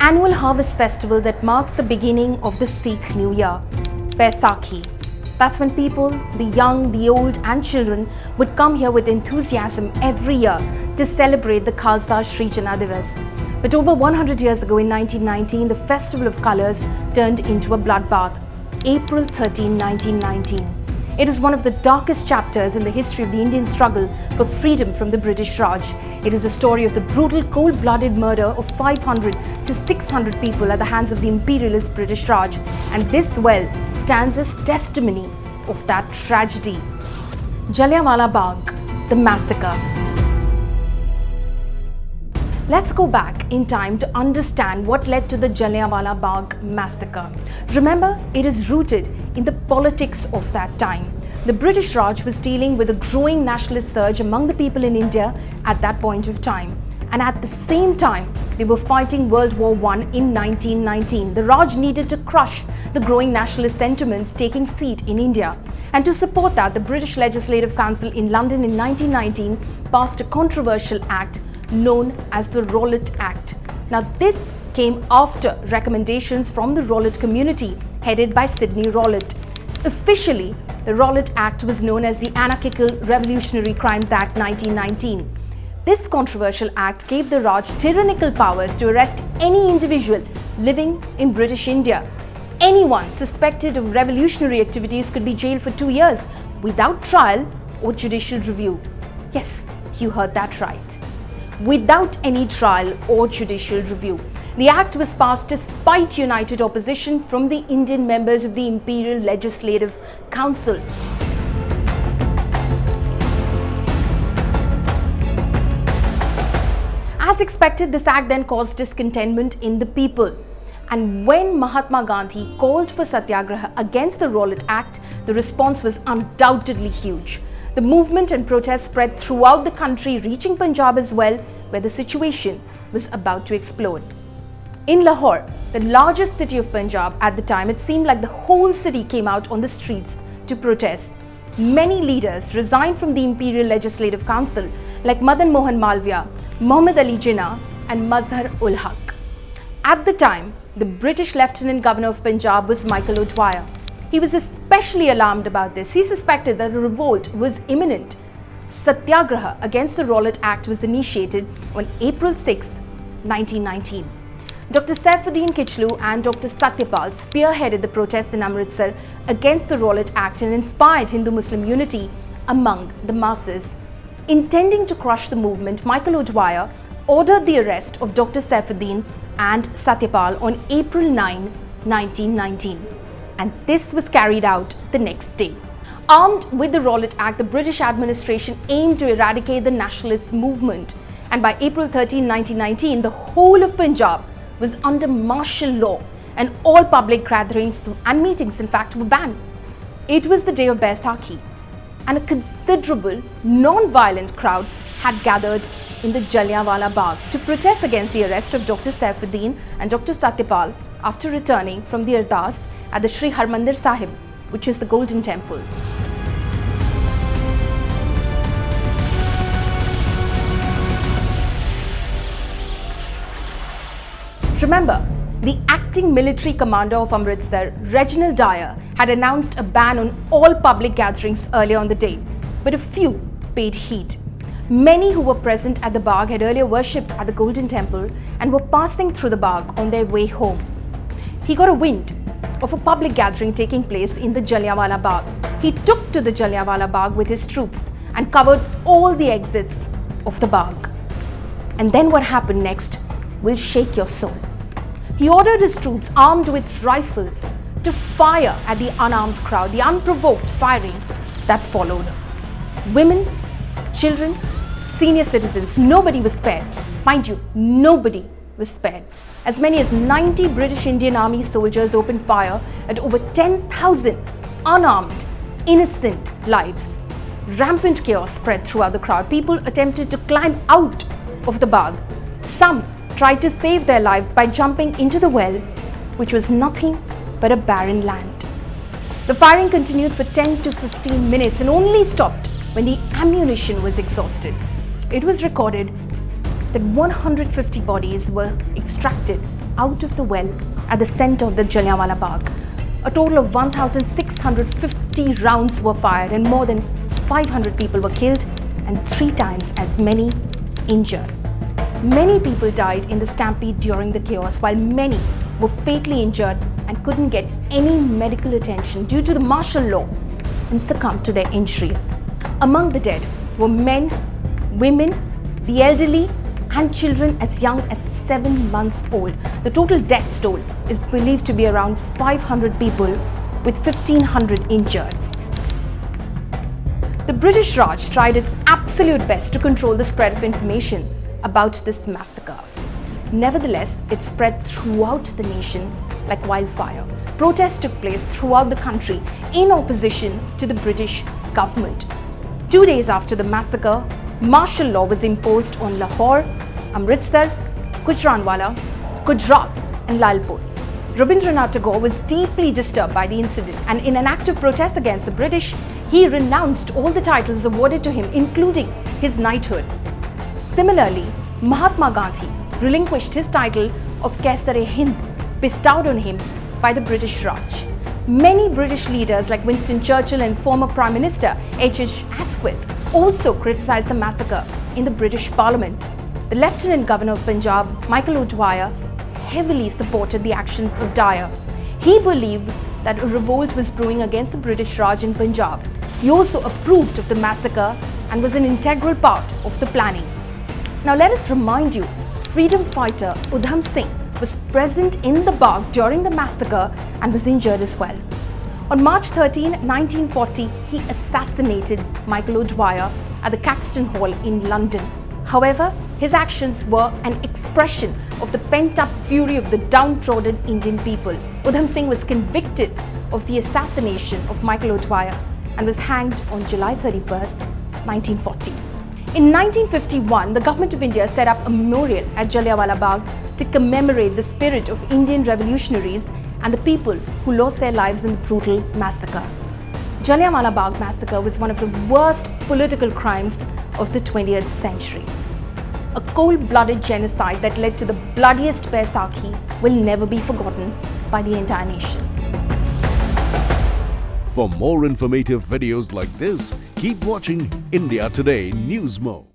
annual harvest festival that marks the beginning of the Sikh New Year, Baisakhi. That's when people, the young, the old and children would come here with enthusiasm every year to celebrate the Khalsa Shri Jana Divas. But over 100 years ago in 1919, the Festival of Colours turned into a bloodbath. April 13, 1919. It is one of the darkest chapters in the history of the Indian struggle for freedom from the British Raj. It is a story of the brutal, cold-blooded murder of 500 to 600 people at the hands of the imperialist British Raj. And this well stands as testimony of that tragedy. Jallianwala Bagh, the massacre. Let's go back in time to understand what led to the Jallianwala Bagh Massacre. Remember, it is rooted in the politics of that time. The British Raj was dealing with a growing nationalist surge among the people in India at that point of time. And at the same time, they were fighting World War I in 1919. The Raj needed to crush the growing nationalist sentiments taking seat in India. And to support that, the British Legislative Council in London in 1919 passed a controversial act known as the Rowlatt Act. Now this came after recommendations from the Rowlatt community headed by Sidney Rowlatt. Officially, the Rowlatt Act was known as the Anarchical Revolutionary Crimes Act 1919. This controversial act gave the Raj tyrannical powers to arrest any individual living in British India. Anyone suspected of revolutionary activities could be jailed for 2 years without trial or judicial review. Yes, you heard that right. Without any trial or judicial review. The act was passed despite united opposition from the Indian members of the Imperial Legislative Council. As expected, this act then caused discontentment in the people. And when Mahatma Gandhi called for satyagraha against the Rowlatt Act, the response was undoubtedly huge. The movement and protest spread throughout the country, reaching Punjab as well, where the situation was about to explode. In Lahore, the largest city of Punjab at the time, it seemed like the whole city came out on the streets to protest. Many leaders resigned from the Imperial Legislative Council, like Madan Mohan Malviya, Muhammad Ali Jinnah and Mazhar-ul-Haq. At the time, the British Lieutenant Governor of Punjab was Michael O'Dwyer. He was especially alarmed about this. He suspected that a revolt was imminent. Satyagraha against the Rowlatt Act was initiated on April 6, 1919. Dr. Saifuddin Kichlu and Dr. Satyapal spearheaded the protests in Amritsar against the Rowlatt Act and inspired Hindu-Muslim unity among the masses. Intending to crush the movement, Michael O'Dwyer ordered the arrest of Dr. Saifuddin and Satyapal on April 9, 1919. And this was carried out the next day. Armed with the Rowlatt Act, the British administration aimed to eradicate the nationalist movement. And by April 13, 1919, the whole of Punjab was under martial law and all public gatherings and meetings, in fact, were banned. It was the day of Baisakhi and a considerable non-violent crowd had gathered in the Jallianwala Bagh to protest against the arrest of Dr. Saifuddin and Dr. Satyapal after returning from the Ardas at the Sri Harmandir Sahib, which is the Golden Temple. Remember, the acting military commander of Amritsar, Reginald Dyer, had announced a ban on all public gatherings earlier on the day, but a few paid heed. Many who were present at the Bagh had earlier worshipped at the Golden Temple and were passing through the Bagh on their way home. He got a wind of a public gathering taking place in the Jallianwala Bagh. He took to the Jallianwala Bagh with his troops and covered all the exits of the Bagh. And then what happened next will shake your soul. He ordered his troops armed with rifles to fire at the unarmed crowd, the unprovoked firing that followed. Women, children, senior citizens, nobody was spared. Mind you, nobody was spared. As many as 90 British Indian Army soldiers opened fire at over 10,000 unarmed, innocent lives. Rampant chaos spread throughout the crowd. People attempted to climb out of the Bagh. Some tried to save their lives by jumping into the well, which was nothing but a barren land. The firing continued for 10 to 15 minutes and only stopped when the ammunition was exhausted. It was recorded that 150 bodies were extracted out of the well at the center of the Jallianwala Bagh. A total of 1,650 rounds were fired and more than 500 people were killed and 3 times as many injured. Many people died in the stampede during the chaos, while many were fatally injured and couldn't get any medical attention due to the martial law and succumbed to their injuries. Among the dead were men, women, the elderly and children as young as 7 months old. The total death toll is believed to be around 500 people with 1,500 injured. The British Raj tried its absolute best to control the spread of information about this massacre. Nevertheless, it spread throughout the nation like wildfire. Protests took place throughout the country in opposition to the British government. 2 days after the massacre, martial law was imposed on Lahore, Amritsar, Gujranwala, Gujarat and Lalpur. Rabindranath Tagore was deeply disturbed by the incident, and in an act of protest against the British, he renounced all the titles awarded to him, including his knighthood. Similarly, Mahatma Gandhi relinquished his title of Kaisar-e-Hind bestowed on him by the British Raj. Many British leaders like Winston Churchill and former Prime Minister H.H. Asquith also criticized the massacre in the British Parliament. The Lieutenant Governor of Punjab, Michael O'Dwyer, heavily supported the actions of Dyer. He believed that a revolt was brewing against the British Raj in Punjab. He also approved of the massacre and was an integral part of the planning. Now let us remind you, freedom fighter Udham Singh was present in the Bagh during the massacre and was injured as well. On March 13, 1940, he assassinated Michael O'Dwyer at the Caxton Hall in London. However, his actions were an expression of the pent-up fury of the downtrodden Indian people. Udham Singh was convicted of the assassination of Michael O'Dwyer and was hanged on July 31, 1940. In 1951, the Government of India set up a memorial at Jallianwala Bagh to commemorate the spirit of Indian revolutionaries and the people who lost their lives in the brutal massacre. Jallianwala Bagh Massacre was one of the worst political crimes of the 20th century. A cold-blooded genocide that led to the bloodiest Baisakhi will never be forgotten by the entire nation. For more informative videos like this, keep watching India Today News Mo.